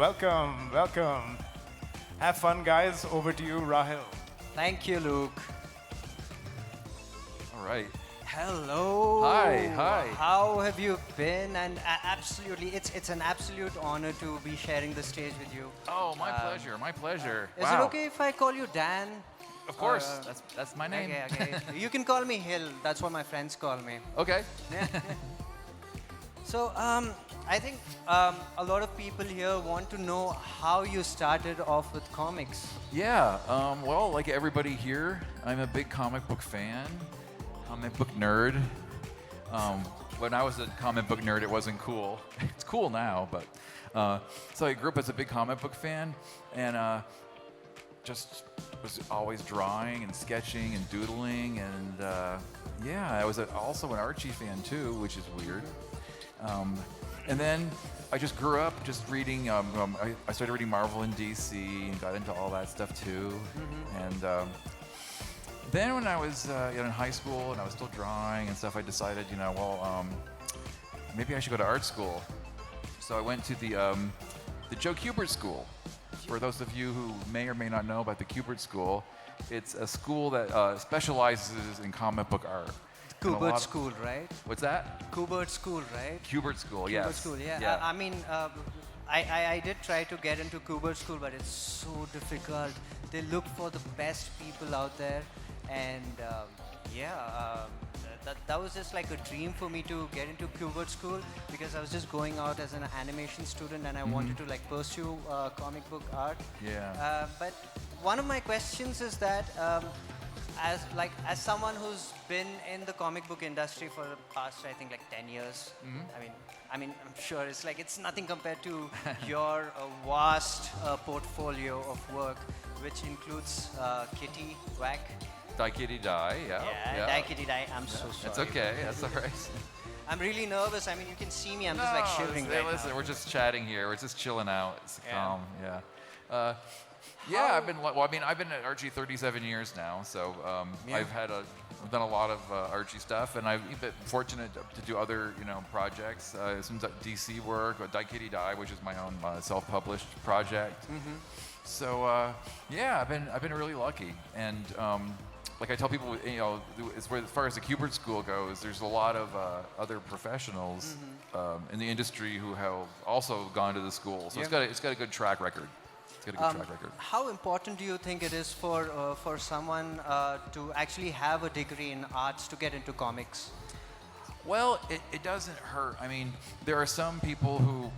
Welcome, welcome. Have fun, guys. Over to you, Rahil. Thank you, Luke. All right. Hello. Hi. How have you been? And absolutely, it's an absolute honor to be sharing the stage with you. Oh, my pleasure. My pleasure. Is Wow. it okay if I call you Dan? Of course. That's my name. Okay. You can call me Hill. That's what my friends call me. Okay. So, I think a lot of people here want to know how you started off with comics. Yeah. Well, like everybody here, I'm a big comic book fan, comic book nerd. When I was a comic book nerd, it wasn't cool. It's cool now, but so I grew up as a big comic book fan, and just was always drawing and sketching and doodling, and yeah, I was also an Archie fan too, which is weird. And then I just grew up just reading. I started reading Marvel and DC and got into all that stuff too. And then when I was in high school and I was still drawing and stuff, I decided, maybe I should go to art school. So I went to the Joe Kubert School. For those of you who may or may not know about the Kubert School, it's a school that specializes in comic book art. Kubert School, right? What's that? Kubert School, right? Kubert School, yes. Kubert School, yeah. I mean, I did try to get into Kubert School, but it's so difficult. They look for the best people out there, and that was just like a dream for me to get into Kubert School, because I was just going out as an animation student and I wanted to like pursue comic book art. Yeah. But one of my questions is that as someone who's been in the comic book industry for the past, I think, like 10 years. I mean, I'm sure it's nothing compared to your vast portfolio of work, which includes Kitty, Whack. Die Kitty Die, yeah. Die Kitty Die. I'm so sorry. It's okay, that's all right. I'm really nervous. I mean, you can see me. I'm just like shivering right listen, now. we're just chatting here. We're just chilling out. It's calm, yeah. I've been at Archie 37 years now, so I've done a lot of Archie stuff, and I've been fortunate to do other, projects. Some DC work, Die Kitty Die, which is my own self-published project. So I've been really lucky, and like I tell people, as far as the Kubert School goes, there's a lot of other professionals in the industry who have also gone to the school. So it's got a good track record. How important do you think it is for someone to actually have a degree in arts to get into comics? Well, it doesn't hurt. I mean, there are some people who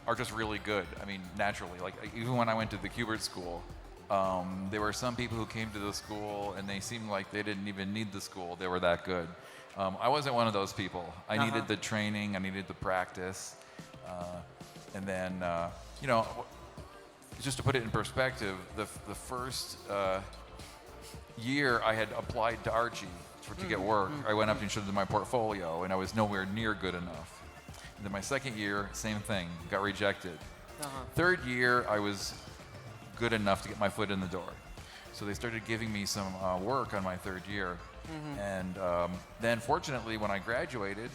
are just really good. I mean, naturally. Like, even when I went to the Kubert School, there were some people who came to the school and they seemed like they didn't even need the school. They were that good. I wasn't one of those people. I needed the training. I needed the practice. And then, just to put it in perspective, the first year I had applied to Archie to get work. I went up and showed them my portfolio, and I was nowhere near good enough. And then my second year, same thing, got rejected. Third year, I was good enough to get my foot in the door. So they started giving me some work on my third year. And then fortunately, when I graduated,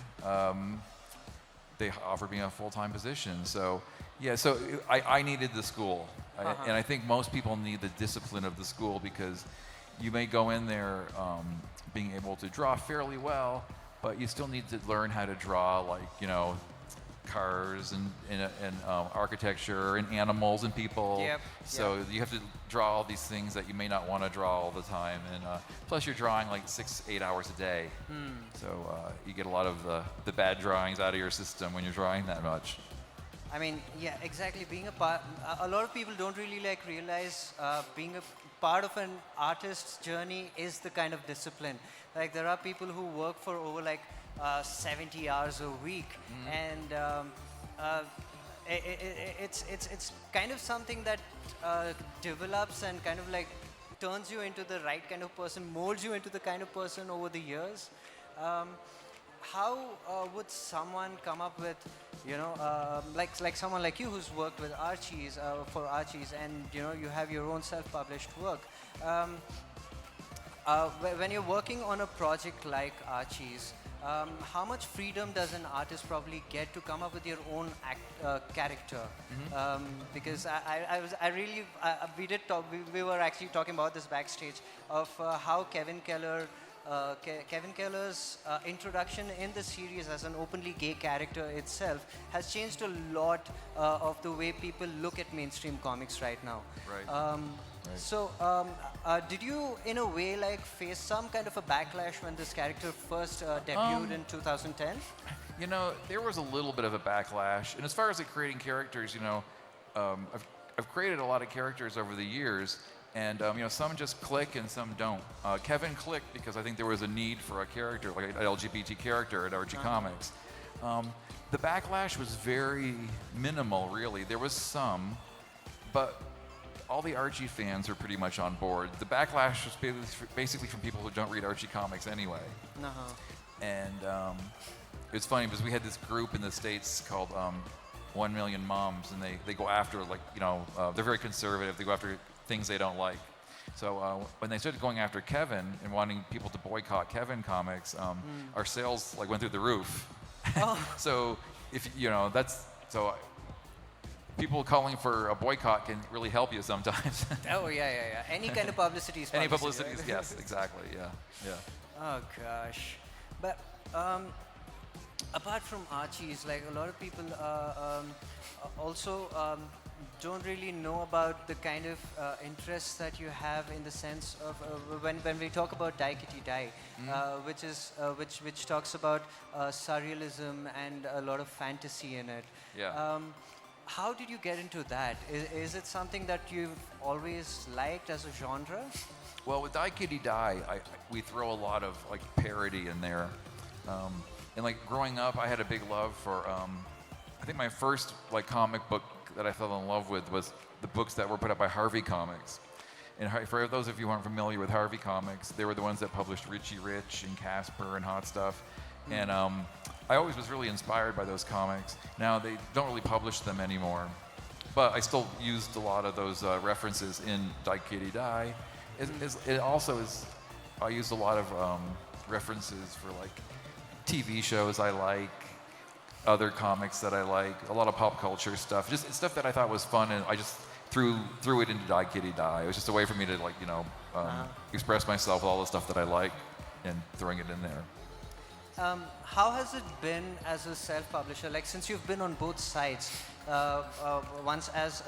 they offered me a full-time position. So I needed the school. And I think most people need the discipline of the school, because you may go in there being able to draw fairly well, but you still need to learn how to draw, like, cars and architecture and animals and people. So you have to draw all these things that you may not want to draw all the time. And plus you're drawing like 6-8 hours a day. So you get a lot of the bad drawings out of your system when you're drawing that much. I mean, yeah, exactly. Being a lot of people don't really realize being a part of an artist's journey is the kind of discipline. Like, there are people who work for over 70 hours a week, and it's kind of something that develops and kind of turns you into the right kind of person, molds you into the kind of person over the years. How would someone come up with, like someone like you who's worked with Archies, for Archies, and you have your own self-published work. When you're working on a project like Archies, how much freedom does an artist probably get to come up with your own character? Because I really, we did talk, we were actually talking about this backstage of how Kevin Keller's introduction in the series as an openly gay character itself has changed a lot of the way people look at mainstream comics right now. Right. So, did you, in a way, like face some kind of a backlash when this character first debuted in 2010? You know, there was a little bit of a backlash. And as far as like creating characters, you know, I've created a lot of characters over the years, and you know, some just click and some don't. Kevin clicked because I think there was a need for a character, like an LGBT character at Archie Comics. The backlash was very minimal, really. There was some, but all the Archie fans were pretty much on board. The backlash was basically from people who don't read Archie comics anyway. And it's funny because we had this group in the States called 1 Million Moms, and they go after, like, you know, they're very conservative. They go after things they don't like. So when they started going after Kevin and wanting people to boycott Kevin comics, our sales like went through the roof. So if you know, that's so. People calling for a boycott can really help you sometimes. Oh yeah. Any kind of publicity is Any publicity, publicity, right? yes, exactly, yeah. Oh gosh, but apart from Archie's, like a lot of people also don't really know about the kind of interests that you have in the sense of when we talk about Die Kitty Die, which talks about surrealism and a lot of fantasy in it. Yeah. How did you get into that? Is it something that you've always liked as a genre? Well, with Die Kitty Die, we throw a lot of like parody in there, and like growing up, I had a big love for. I think my first like comic book that I fell in love with was the books that were put out by Harvey Comics. And for those of you who aren't familiar with Harvey Comics, they were the ones that published Richie Rich and Casper and Hot Stuff. And I always was really inspired by those comics. Now they don't really publish them anymore, but I still used a lot of those references in Die Kitty Die. It also is, I used a lot of references for like TV shows I like, other comics that I like, a lot of pop culture stuff, just stuff that I thought was fun, and I just threw it into Die Kitty Die. It was just a way for me to like, you know, express myself with all the stuff that I like and throwing it in there. How has it been as a self-publisher? Like, since you've been on both sides, once as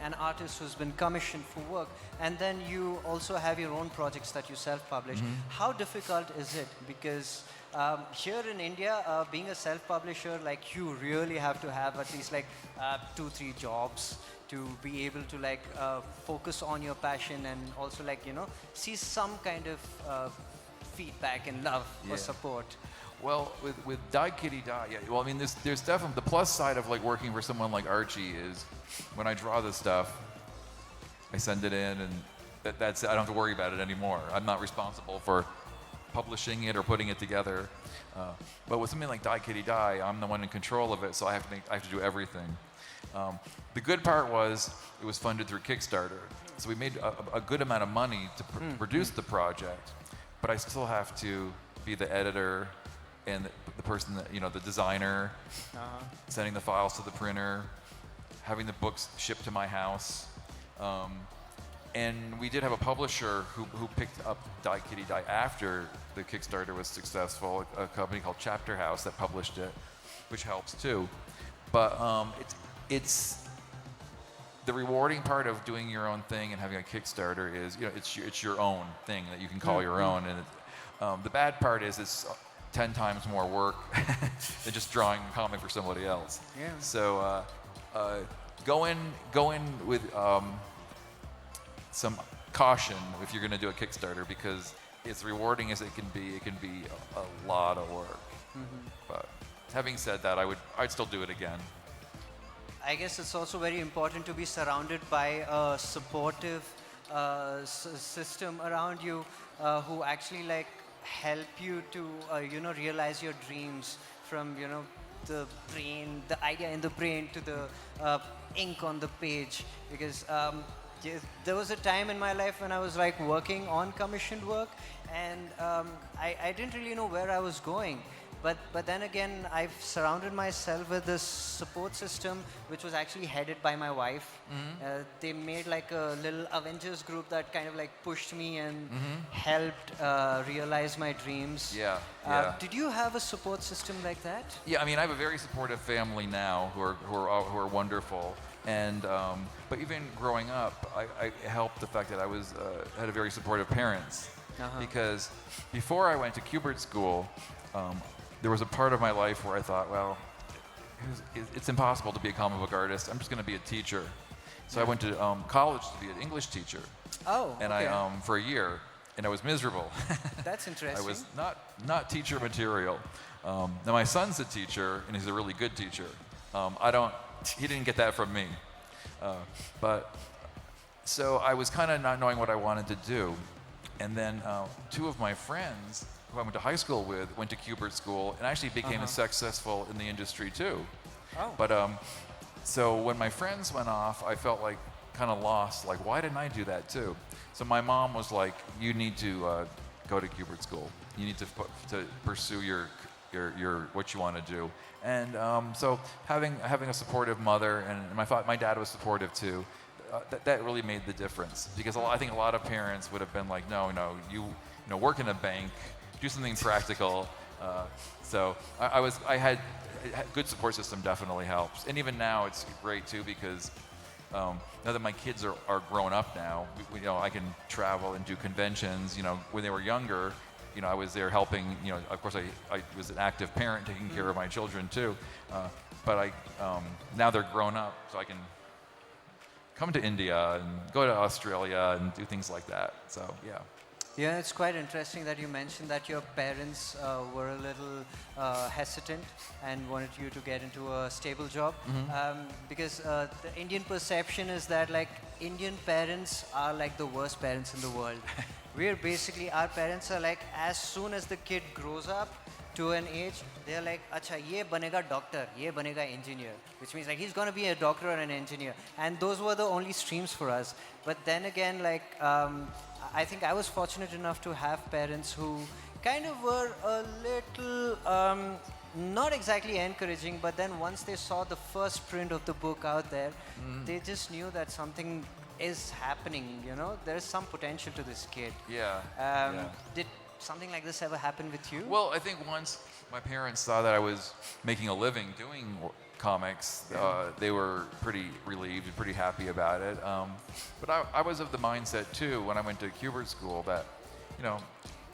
an artist who's been commissioned for work, and then you also have your own projects that you self-publish. How difficult is it? Because here in India, being a self-publisher, like, you really have to have at least like 2-3 jobs to be able to like focus on your passion and also like, you know, see some kind of feedback and love or support. Well, with Die Kitty Die, yeah. Well, I mean, there's definitely the plus side of like working for someone like Archie is when I draw this stuff, I send it in, and that's it. I don't have to worry about it anymore. I'm not responsible for publishing it or putting it together. But with something like Die Kitty Die, I'm the one in control of it, so I have to do everything. The good part was it was funded through Kickstarter, so we made a good amount of money to produce the project. But I still have to be the editor and the person that, you know, the designer, sending the files to the printer, having the books shipped to my house. And we did have a publisher who picked up Die Kitty Die after the Kickstarter was successful, a company called Chapter House that published it, which helps too. But it's the rewarding part of doing your own thing and having a Kickstarter is, you know, it's your own thing that you can call your own. And the bad part is it's 10 times more work than just drawing a comic for somebody else. Yeah. So go in with some caution if you're going to do a Kickstarter, because as rewarding as it can be a lot of work. But having said that, I'd still do it again. I guess it's also very important to be surrounded by a supportive system around you who actually like help you to you know, realize your dreams, from, you know, the brain, the idea in the brain to the ink on the page. Because there was a time in my life when I was like working on commissioned work, and I didn't really know where I was going. But then again, I've surrounded myself with this support system, which was actually headed by my wife. They made like a little Avengers group that kind of like pushed me and helped realize my dreams. Yeah, yeah. Did you have a support system like that? Yeah, I mean, I have a very supportive family now who are wonderful. And but even growing up, I helped the fact that I was had a very supportive parents, because before I went to Kubert School, there was a part of my life where I thought, well, it's impossible to be a comic book artist. I'm just going to be a teacher. So I went to college to be an English teacher. Oh, and okay. I for a year, and I was miserable. That's interesting. I was not teacher material. Now my son's a teacher, and he's a really good teacher. He didn't get that from me. But so I was kind of not knowing what I wanted to do. And then two of my friends who I went to high school with went to Kubert School and actually became successful in the industry too. Oh. But so when my friends went off, I felt like kind of lost. Like, why didn't I do that too? So my mom was like, "You need to go to Kubert School. You need to pursue your what you want to do." And so having a supportive mother, and my dad was supportive too. That really made the difference, because I think a lot of parents would have been like, no, you work in a bank, do something practical. So I had a good support system. Definitely helps, and even now it's great too, because now that my kids are grown up now, I can travel and do conventions. When they were younger, I was there helping. Of course, I was an active parent, taking care of my children too. But now they're grown up, so I can come to India and go to Australia and do things like that. So yeah. Yeah, it's quite interesting that you mentioned that your parents were a little hesitant and wanted you to get into a stable job, because the Indian perception is that like Indian parents are like the worst parents in the world. Our parents are like, as soon as the kid grows up to an age, they're like, acha, ye banega doctor, ye banega engineer, which means like he's going to be a doctor or an engineer. And those were the only streams for us. But then again, like I think I was fortunate enough to have parents who kind of were a little not exactly encouraging, but then once they saw the first print of the book out there, they just knew that something is happening. There's some potential to this kid. Yeah. Did something like this ever happen with you? Well, I think once my parents saw that I was making a living doing comics, they were pretty relieved and pretty happy about it. But I was of the mindset too, when I went to Kubert School, that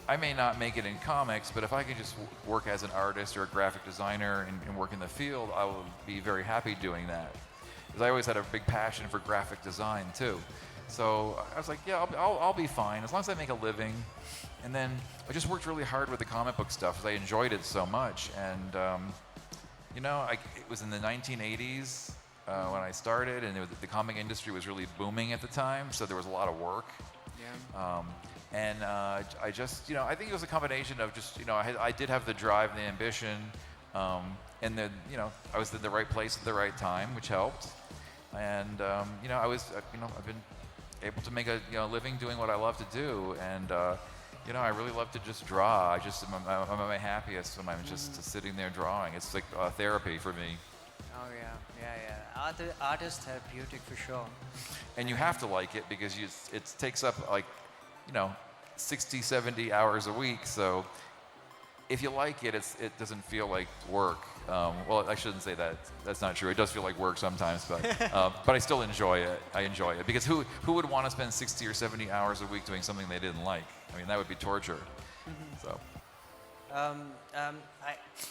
I may not make it in comics, but if I can just work as an artist or a graphic designer and work in the field, I will be very happy doing that. Because I always had a big passion for graphic design too. So I was like, yeah, I'll be fine as long as I make a living. And then I just worked really hard with the comic book stuff because I enjoyed it so much. And it was in the 1980s when I started, and the comic industry was really booming at the time, so there was a lot of work. Yeah. I just, I think it was a combination of just, I did have the drive and the ambition, and then, I was in the right place at the right time, which helped. And, I've been able to make a living doing what I love to do, and I really love to just draw. I'm at my happiest when I'm just sitting there drawing. It's like therapy for me. Oh yeah. Art is therapeutic for sure. And you have to like it, because it takes up 60, 70 hours a week. So if you like it, it doesn't feel like work. Well, I shouldn't say that. That's not true. It does feel like work sometimes, but I still enjoy it. I enjoy it, because who would want to spend 60 or 70 hours a week doing something they didn't like? I mean, that would be torture. So.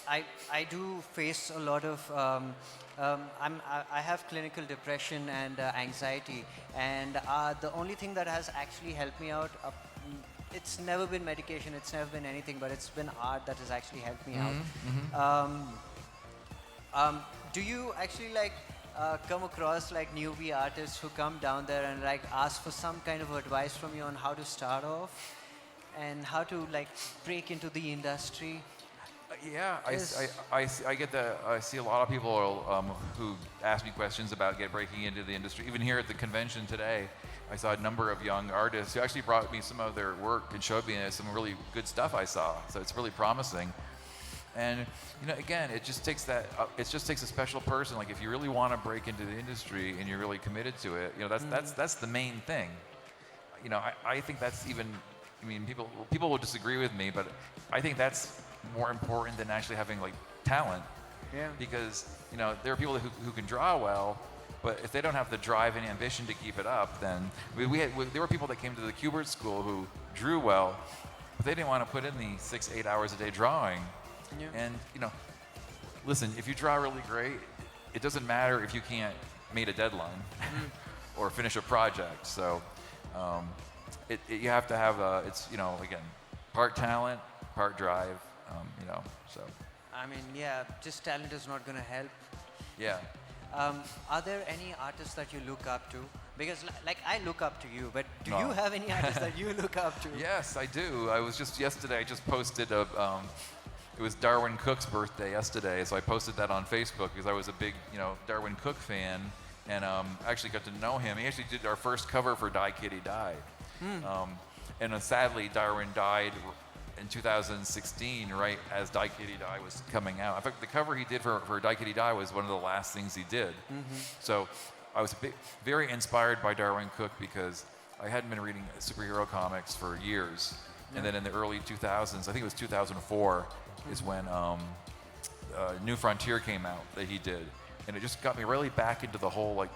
I do face a lot of. I have clinical depression and anxiety, and the only thing that has actually helped me out. It's never been medication. It's never been anything, but it's been art that has actually helped me out. Do you actually come across newbie artists who come down there and ask for some kind of advice from you on how to start off and how to break into the industry? Yeah, I get that. I see a lot of people who ask me questions about breaking into the industry. Even here at the convention today, I saw a number of young artists who actually brought me some of their work and showed me some really good stuff I saw. So it's really promising. And again, it just takes a special person. Like if you really want to break into the industry and you're really committed to it, that's the main thing. I think that's even. I mean, people will disagree with me, but I think that's more important than actually having like talent. Yeah. Because there are people who can draw well, but if they don't have the drive and ambition to keep it up, then there were people that came to the Kubert School who drew well, but they didn't want to put in the 6-8 hours a day drawing. Yeah. And listen, if you draw really great, it doesn't matter if you can't meet a deadline or finish a project. So you have to have again, part talent, part drive. So. I mean, yeah, just talent is not going to help. Yeah. Are there any artists that you look up to? Because like I look up to you, but do No. you have any artists that you look up to? Yes, I do. Yesterday I just posted it was Darwin Cook's birthday yesterday, so I posted that on Facebook because I was a big, Darwin Cook fan, and actually got to know him. He actually did our first cover for Die Kitty Die. And sadly, Darwin died in 2016, right as Die Kitty Die was coming out. In fact, the cover he did for Die Kitty Die was one of the last things he did. So I was very inspired by Darwin Cook because I hadn't been reading superhero comics for years. And then in the early 2000s, I think it was 2004, is when New Frontier came out that he did. And it just got me really back into the whole like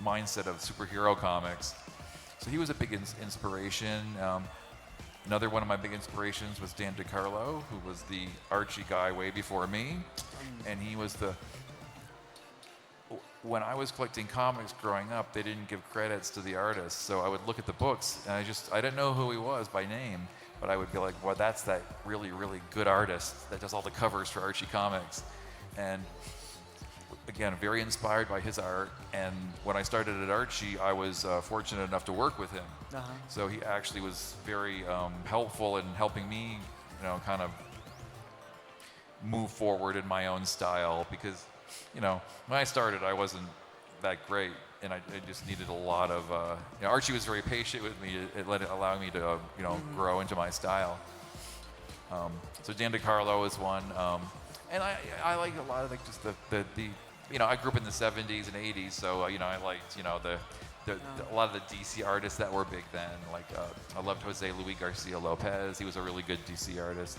mindset of superhero comics. So he was a big inspiration. Another one of my big inspirations was Dan DeCarlo, who was the Archie guy way before me. And he was when I was collecting comics growing up, they didn't give credits to the artists. So I would look at the books and I didn't know who he was by name, but I would be like, well, that's that really, really good artist that does all the covers for Archie comics. And again, very inspired by his art. And when I started at Archie, I was fortunate enough to work with him. So he actually was very helpful in helping me, kind of move forward in my own style. Because, when I started, I wasn't that great, and I just needed a lot of. Archie was very patient with me, allowing me to, grow into my style. So Dan DeCarlo is one, and I like a lot of just the I grew up in the 70s and 80s, so I liked a lot of the DC artists that were big then. Like I loved Jose Luis Garcia Lopez. He was a really good DC artist.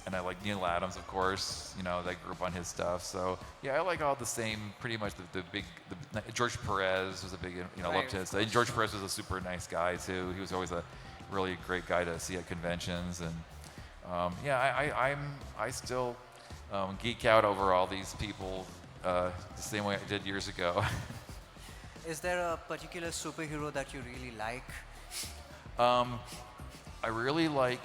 And I like Neil Adams, of course. That grew up on his stuff. So yeah, I like all the same. Pretty much the George Perez was a big. Loved his. And George Perez was a super nice guy too. He was always a really great guy to see at conventions. And I still geek out over all these people the same way I did years ago. Is there a particular superhero that you really like? I really like.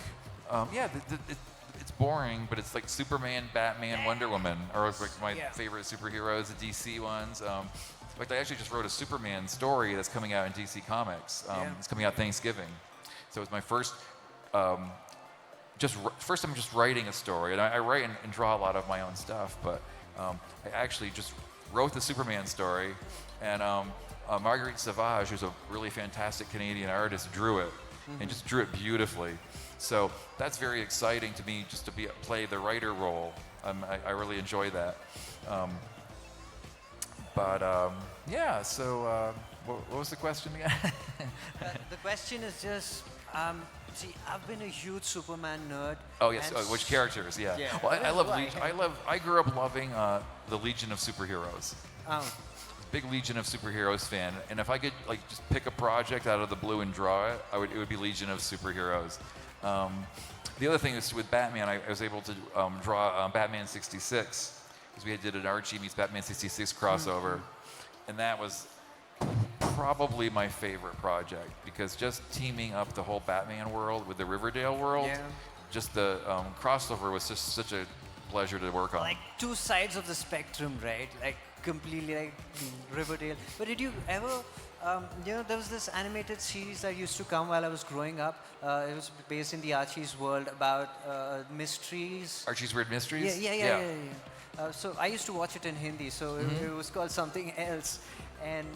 It's boring, but it's like Superman, Batman, Wonder Woman are like my favorite superheroes, the DC ones. In fact, I actually just wrote a Superman story that's coming out in DC Comics. It's coming out Thanksgiving. So it's my first. First I'm just writing a story, and I write and draw a lot of my own stuff, but I actually just wrote the Superman story, and Marguerite Sauvage, who's a really fantastic Canadian artist, drew it, and just drew it beautifully. So that's very exciting to me, just to play the writer role. I really enjoy that. So what was the question again? The question is just, see, I've been a huge Superman nerd. Oh yes, which characters? Yeah. Well, I love Legion. I grew up loving the Legion of Superheroes. Big Legion of Superheroes fan, and if I could just pick a project out of the blue and draw it, it would be Legion of Superheroes. The other thing is with Batman, I was able to draw Batman 66 because we did an Archie meets Batman 66 crossover, and that was probably my favorite project because just teaming up the whole Batman world with the Riverdale world, just the crossover was just such a pleasure to work on. Like two sides of the spectrum, right? Like completely like Riverdale. But did you ever, there was this animated series that used to come while I was growing up. It was based in the Archie's world about mysteries. Archie's Weird Mysteries? Yeah. So I used to watch it in Hindi, so it was called something else. And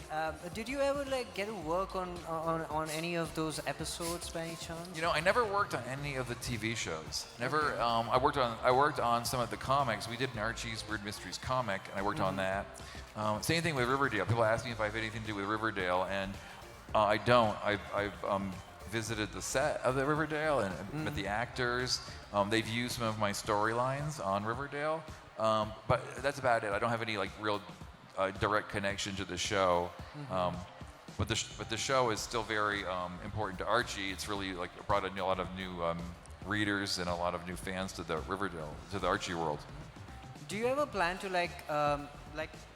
did you ever like get to work on any of those episodes by any chance? You know, I never worked on any of the TV shows. Never. I worked on some of the comics. We did an Archie's Weird Mysteries comic, and I worked on that. Same thing with Riverdale. People ask me if I have anything to do with Riverdale, and I don't. I've visited the set of the Riverdale and met the actors. They've used some of my storylines on Riverdale, but that's about it. I don't have any like real direct connection to the show. But the show is still very important to Archie. It's really like brought in a lot of new readers and a lot of new fans to the Riverdale, to the Archie world. Do you ever plan to like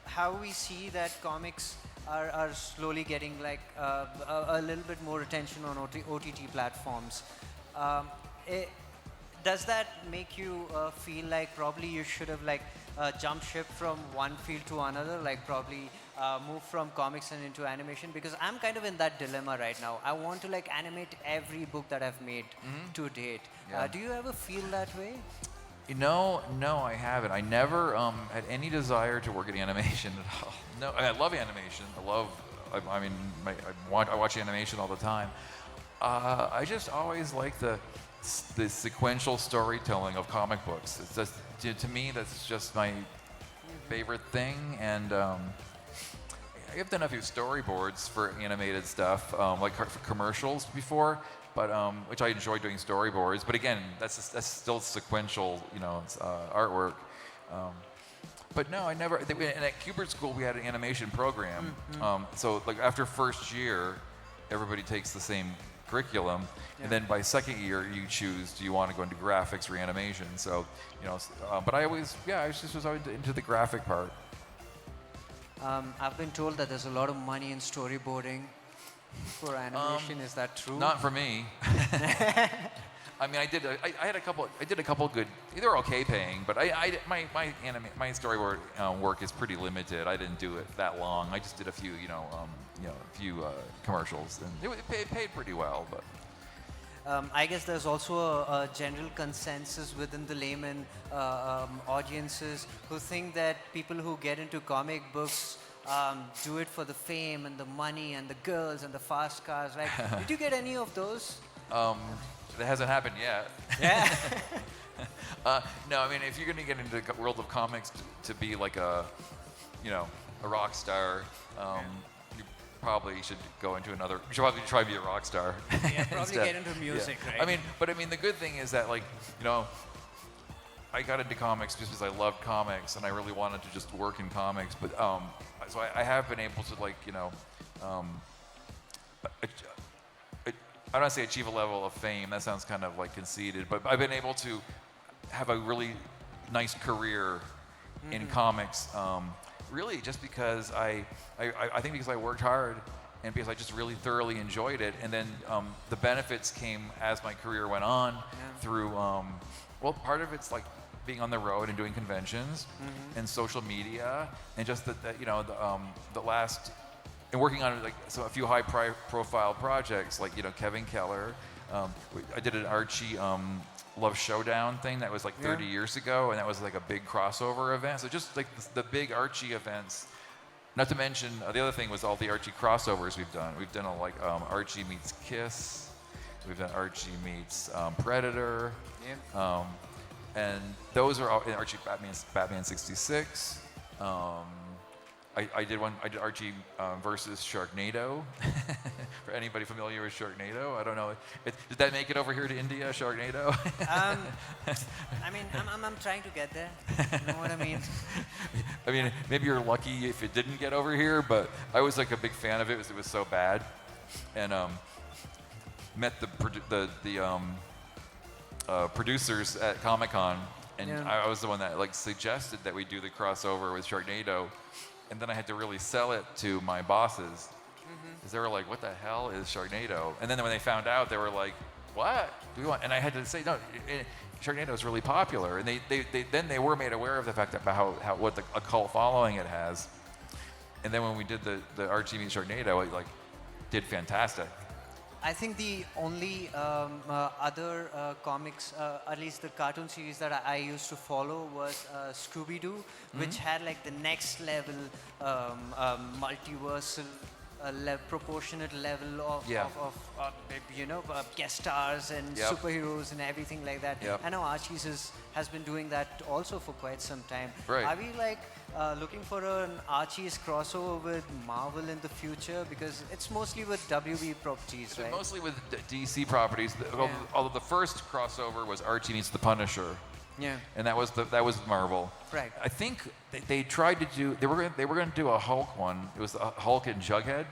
how we see that comics are slowly getting like a little bit more attention on OTT platforms? Does that make you feel like probably you should have like jumped ship from one field to another, like probably move from comics and into animation? Because I'm kind of in that dilemma right now. I want to like animate every book that I've made to date. Yeah. Do you ever feel that way? No, I haven't. I never had any desire to work in animation at all. No, I love animation. I watch animation all the time. I just always like the sequential storytelling of comic books. It's just, to me, that's just my favorite thing. And I've done a few storyboards for animated stuff, like for commercials before. But which I enjoy doing storyboards. But again, that's still sequential, artwork. But no, I never. And at Kubert School, we had an animation program. So like after first year, everybody takes the same curriculum, and then by second year, you choose: do you want to go into graphics or animation? So, but I was always into the graphic part. I've been told that there's a lot of money in storyboarding for animation. Is that true? Not for me. I mean, I did a couple good. They're okay paying, but my storyboard work is pretty limited. I didn't do it that long. I just did a few, commercials, and it paid pretty well. But I guess there's also a general consensus within the layman audiences who think that people who get into comic books do it for the fame and the money and the girls and the fast cars. Like, did you get any of those? That hasn't happened yet. Yeah. No, I mean, if you're going to get into the world of comics to be like a rock star, you probably should go into another. You should probably try to be a rock star. Yeah, probably get into music, right? I mean, the good thing is that I got into comics just because I loved comics and I really wanted to just work in comics. But so I have been able to I don't want to say achieve a level of fame. That sounds kind of like conceited, but I've been able to have a really nice career in comics. Really, just because I think because I worked hard and because I just really thoroughly enjoyed it, and then the benefits came as my career went on through. Part of it's like being on the road and doing conventions and social media, and just the last. And working on a few high-profile projects, like Kevin Keller. I did an Archie Love Showdown thing that was like 30 years ago, and that was like a big crossover event. So just like the big Archie events. Not to mention the other thing was all the Archie crossovers we've done. We've done Archie meets Kiss. We've done Archie meets Predator. And those are all in Archie Batman 66. I did Archie versus Sharknado. For anybody familiar with Sharknado, I don't know. Did that make it over here to India, Sharknado? I'm trying to get there. You know what I mean? I mean, maybe you're lucky if it didn't get over here, but I was like a big fan of it because it was so bad. And met the producers at Comic-Con, and I was the one that suggested that we do the crossover with Sharknado. And then I had to really sell it to my bosses, because they were like, "What the hell is Sharknado?" And then when they found out, they were like, "What do we want?" And I had to say, "No, Sharknado is really popular." And they were made aware of the fact that what a cult following it has. And then when we did the Archie meets Sharknado, it did fantastic. I think the only other comics, at least the cartoon series that I used to follow was Scooby-Doo, which had like the next level multiversal proportionate level of, Yeah. guest stars and Yep. superheroes and everything like that. Yep. I know Archie's has been doing that also for quite some time. Right. Are we like looking for an Archie's crossover with Marvel in the future? Because it's mostly with WB properties, right? Mostly with DC properties. Although the first crossover was Archie meets the Punisher. Yeah. And that was Marvel. Right. I think they tried to do they were going to do a Hulk one. It was Hulk and Jughead.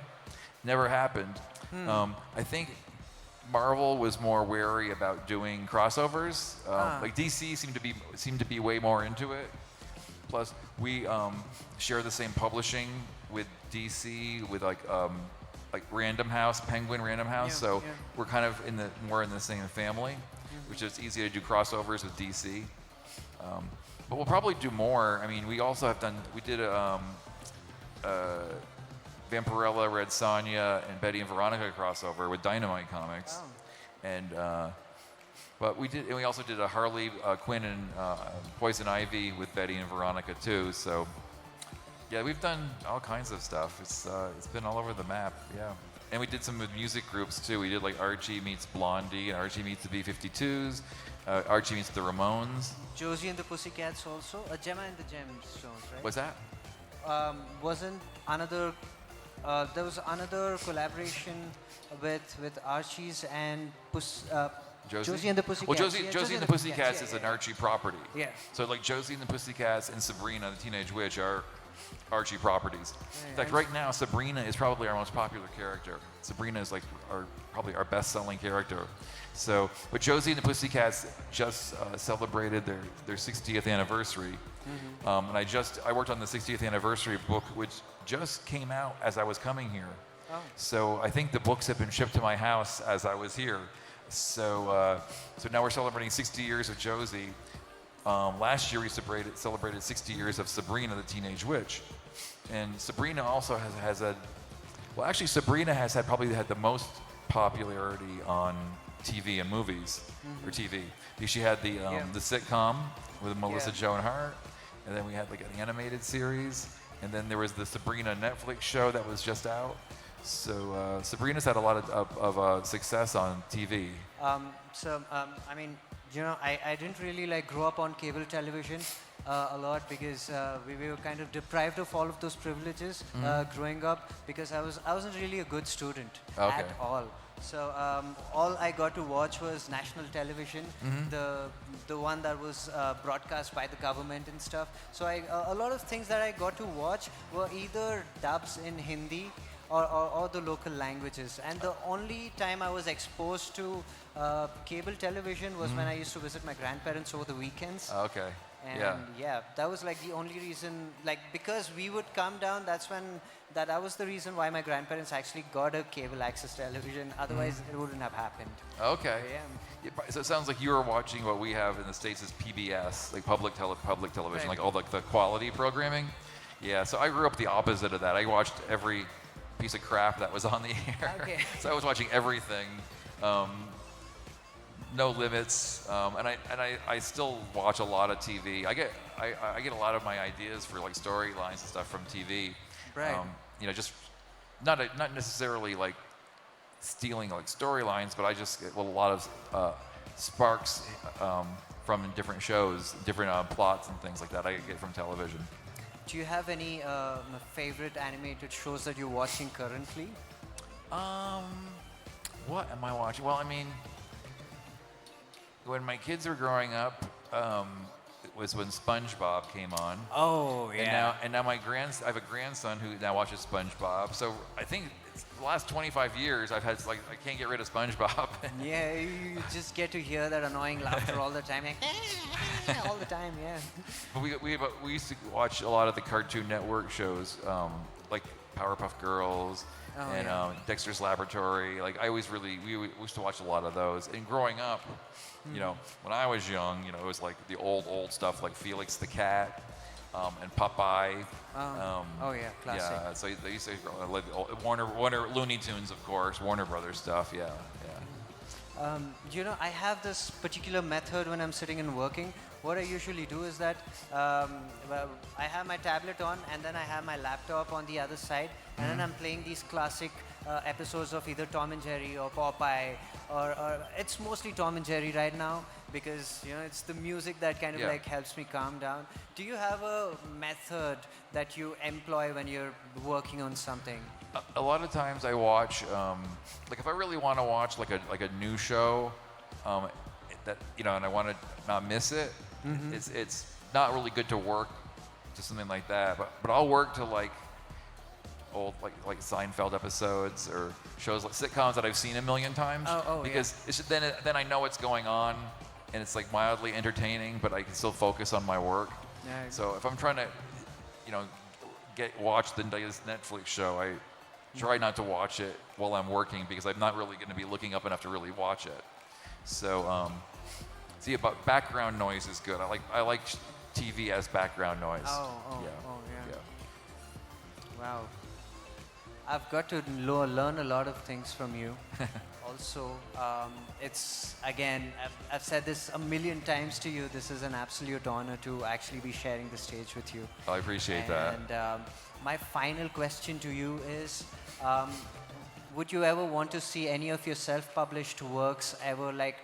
Never happened. I think Marvel was more wary about doing crossovers. Like DC seemed to be way more into it. Plus, we share the same publishing with DC with like Random House, Penguin Random House. So we're kind of more in the same family, which is easy to do crossovers with DC. But we'll probably do more. I mean, we did a Vampirella, Red Sonja, and Betty and Veronica crossover with Dynamite Comics. And but we also did a Harley Quinn and Poison Ivy with Betty and Veronica too. So yeah, we've done all kinds of stuff. It's been all over the map. Yeah. And we did some with music groups too. We did like Archie meets Blondie and Archie meets the B-52s. Archie meets the Ramones. Josie and the Pussycats also. Gemma and the Gemstones, right? What's that? Wasn't another... there was another collaboration with Archie's and Josie and the Pussycats. Well, Josie and the Pussycats is an Archie property. Yeah. So like Josie and the Pussycats and Sabrina, the Teenage Witch, are Archie properties. In fact, right now, Sabrina is probably our most popular character. Sabrina is like probably our best-selling character. So, but Josie and the Pussycats just celebrated their 60th anniversary. And I worked on the 60th anniversary book, which just came out as I was coming here. Oh. So I think the books have been shipped to my house as I was here. So now we're celebrating 60 years of Josie. Last year we celebrated 60 years of Sabrina, the Teenage Witch. And Sabrina also Sabrina has probably had the most popularity on TV and movies, or TV. She had the sitcom with Melissa Joan Hart, and then we had like an animated series, and then there was the Sabrina Netflix show that was just out. So Sabrina's had a lot of success on TV. I mean, I didn't really like grow up on cable television a lot because we were kind of deprived of all of those privileges growing up because I wasn't really a good student at all. So all I got to watch was national television, the one that was broadcast by the government and stuff. So a lot of things that I got to watch were either dubs in Hindi or the local languages. And the only time I was exposed to cable television was when I used to visit my grandparents over the weekends. Okay. And that was like the only reason, like because we would come down, that was the reason why my grandparents actually got a cable access television. Otherwise, it wouldn't have happened. Okay. So it sounds like you were watching what we have in the States as PBS, like public television, like all the quality programming. Yeah, so I grew up the opposite of that. I watched every piece of crap that was on the air. Okay. So I was watching everything. No limits, and I still watch a lot of TV. I get a lot of my ideas for like storylines and stuff from TV. Right. Just not necessarily like stealing like storylines, but I just get a lot of sparks from different shows, different plots and things like that I get from television. Do you have any favorite animated shows that you're watching currently? What am I watching? Well, I mean, when my kids were growing up, it was when SpongeBob came on. Oh, yeah. And now I have a grandson who now watches SpongeBob. So I think it's the last 25 years I've had I can't get rid of SpongeBob. Yeah, you just get to hear that annoying laughter all the time, like all the time. Yeah. But we used to watch a lot of the Cartoon Network shows, like Powerpuff Girls. Dexter's Laboratory. Like we used to watch a lot of those. And growing up, when I was young, it was like the old stuff like Felix the Cat and Popeye. Oh yeah, classic. Yeah, so they used to like Warner Looney Tunes, of course, Warner Brothers stuff. Yeah, yeah. I have this particular method when I'm sitting and working. What I usually do is that well, I have my tablet on and then I have my laptop on the other side, and then I'm playing these classic episodes of either Tom and Jerry or Popeye, or it's mostly Tom and Jerry right now because it's the music that kind of like helps me calm down. Do you have a method that you employ when you're working on something? A lot of times I watch, like if I really want to watch like a new show, that and I want to not miss it. It's not really good to work to something like that, but I'll work to like old like Seinfeld episodes or shows like sitcoms that I've seen a million times. Because it's just, then I know what's going on, and it's like mildly entertaining, but I can still focus on my work. Yeah. So if I'm trying to, watch the latest Netflix show, I try not to watch it while I'm working because I'm not really going to be looking up enough to really watch it. So, see, about background noise is good. I like TV as background noise. Yeah. Wow. I've got to learn a lot of things from you. Also, it's, again, I've said this a million times to you, this is an absolute honor to actually be sharing the stage with you. I appreciate that. And my final question to you is, would you ever want to see any of your self-published works ever like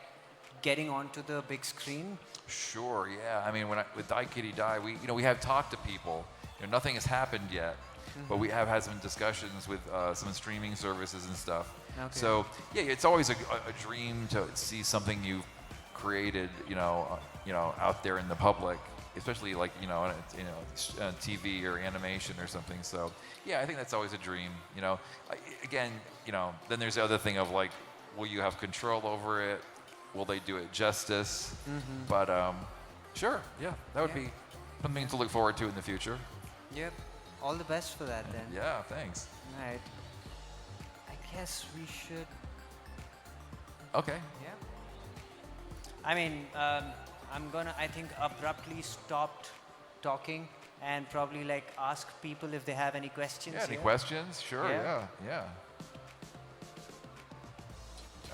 getting onto the big screen? Sure, yeah. I mean, with Die Kitty Die, we have talked to people. Nothing has happened yet, but we have had some discussions with some streaming services and stuff. Okay. So yeah, it's always a dream to see something you've created, out there in the public, especially like on TV or animation or something. So yeah, I think that's always a dream. Again, then there's the other thing of like, will you have control over it? Will they do it justice? But sure, yeah, that would be something to look forward to in the future. Yep. All the best for that then. Yeah, thanks. All right. I guess we should. Okay. Yeah. I mean, I'm gonna, I think, abruptly stop talking and probably like ask people if they have any questions. Yeah, any questions? Sure, yeah.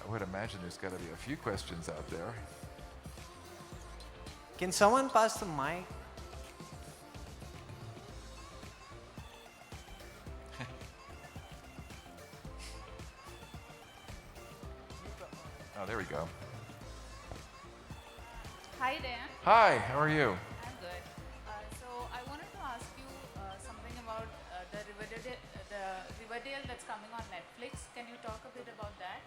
I would imagine there's got to be a few questions out there. Can someone pass the mic? Oh, there we go. Hi there. Hi, how are you? I'm good. So I wanted to ask you something about the Riverdale that's coming on Netflix. Can you talk a bit about that?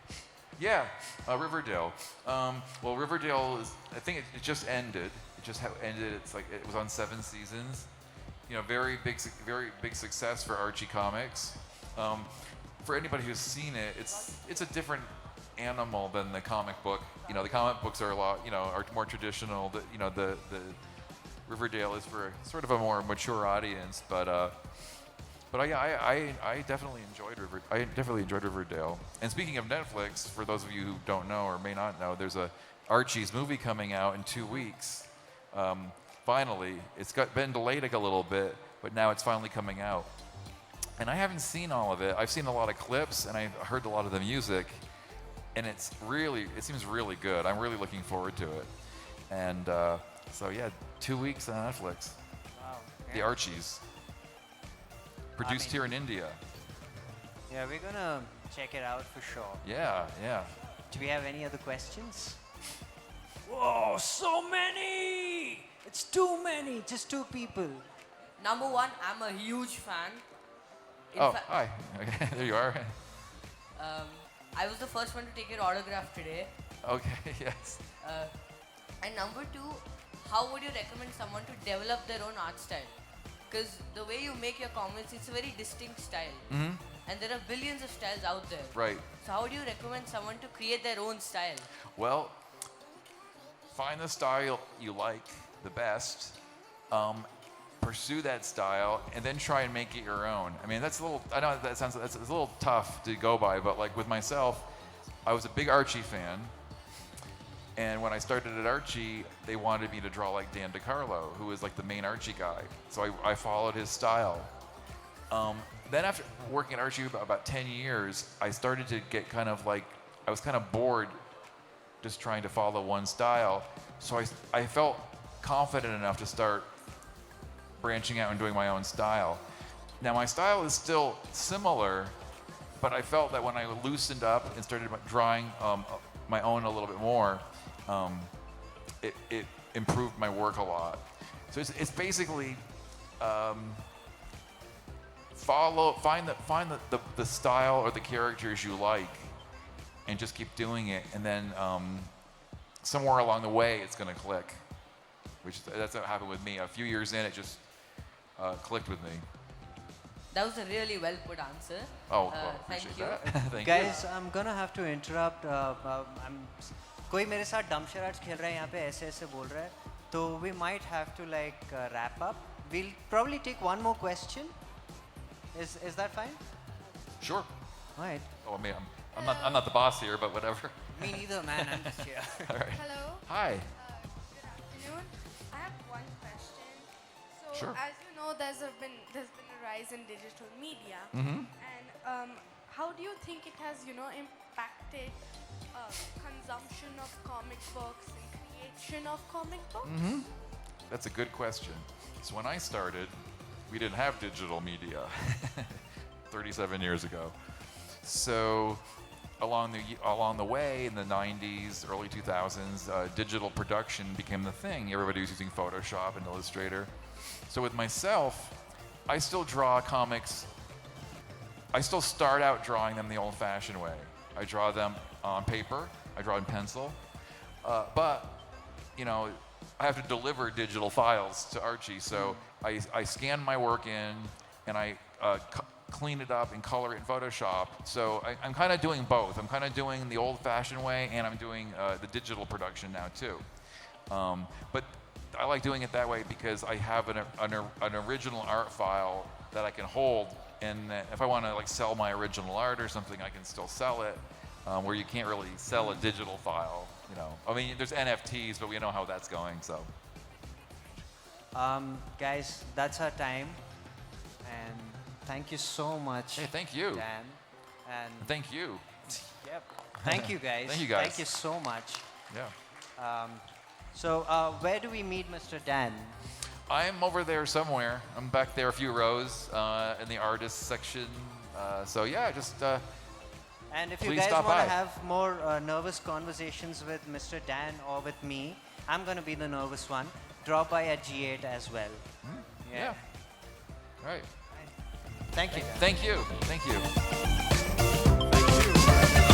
Yeah, Riverdale. Well, Riverdale is, I think it just ended. It just ended. It's like it was on 7 seasons. Very big success for Archie Comics. For anybody who's seen it, it's a different animal than the comic book. The comic books are a lot, are more traditional. The Riverdale is for sort of a more mature audience, but I definitely enjoyed Riverdale. And speaking of Netflix, for those of you who don't know or may not know, there's a Archie's movie coming out in 2 weeks. Finally, it's been delayed a little bit, but now it's finally coming out. And I haven't seen all of it. I've seen a lot of clips and I heard a lot of the music, and it seems really good. I'm really looking forward to it. And so yeah, 2 weeks on Netflix. Wow. The Archies. Produced here in India. Yeah, we're gonna check it out for sure. Yeah. Do we have any other questions? Whoa, so many! It's too many, just 2 people. Number one, I'm a huge fan. Hi. Okay, there you are. I was the first one to take your autograph today. Okay, yes. And number two, how would you recommend someone to develop their own art style? Because the way you make your comics, it's a very distinct style. And there are billions of styles out there. Right. So how do you recommend someone to create their own style? Well, find the style you like the best, pursue that style, and then try and make it your own. I mean, I know that's a little tough to go by, but like with myself, I was a big Archie fan, And when I started at Archie, they wanted me to draw like Dan DiCarlo, who is like the main Archie guy. So I followed his style. Then after working at Archie about 10 years, I started to get kind of like, I was kind of bored just trying to follow one style. So I felt confident enough to start branching out and doing my own style. Now my style is still similar, but I felt that when I loosened up and started drawing my own a little bit more, it improved my work a lot. So it's basically find the style or the characters you like, and just keep doing it, and then somewhere along the way it's going to click. That's what happened with me. A few years in, it just clicked with me. That was a really well put answer. Oh, well, thank appreciate you. that. Thank Guys, I'm gonna have to interrupt. कोई मेरे साथ dumb charades खेल रहा है यहाँ पे ऐसे ऐसे बोल रहा है. तो we might have to like wrap up. We'll probably take one more question. Is that fine? you. Sure. All right. Oh, I mean, I'm not the boss here, but whatever. Me neither, man. I'm just here. All right. Hello. Hi. Good afternoon. I have one question. So, Sure. as you know, there's been a rise in digital media, Mm-hmm. and how do you think it has, impacted consumption of comic books and creation of comic books? Mm-hmm. That's a good question. So when I started, we didn't have digital media 37 years ago. So along the way, in the 90s, early 2000s, digital production became the thing. Everybody was using Photoshop and Illustrator. So with myself, I still draw comics. I still start out drawing them the old-fashioned way. I draw them on paper. I draw in pencil. But, I have to deliver digital files to Archie. So I scan my work in, and I clean it up and color it in Photoshop. So I'm kind of doing both. I'm kind of doing the old-fashioned way, and I'm doing the digital production now too. But I like doing it that way because I have an original art file that I can hold, and if I want to like sell my original art or something, I can still sell it. Where you can't really sell a digital file, I mean, there's NFTs, but we know how that's going. So, Guys, that's our time, and thank you so much. hey, thank you. Dan, and Thank you. yep. Thank you guys. Thank you, guys. Thank you so much. Yeah. So where do we meet Mr. Dan? I'm over there somewhere. I'm back there a few rows in the artist section. So yeah, just And if you please guys stop want to by. have more nervous conversations with Mr. Dan or with me, I'm going to be the nervous one. Drop by at G8 as well. yeah. All right. Thank you. Dan. Thank you. Thank you. Thank you.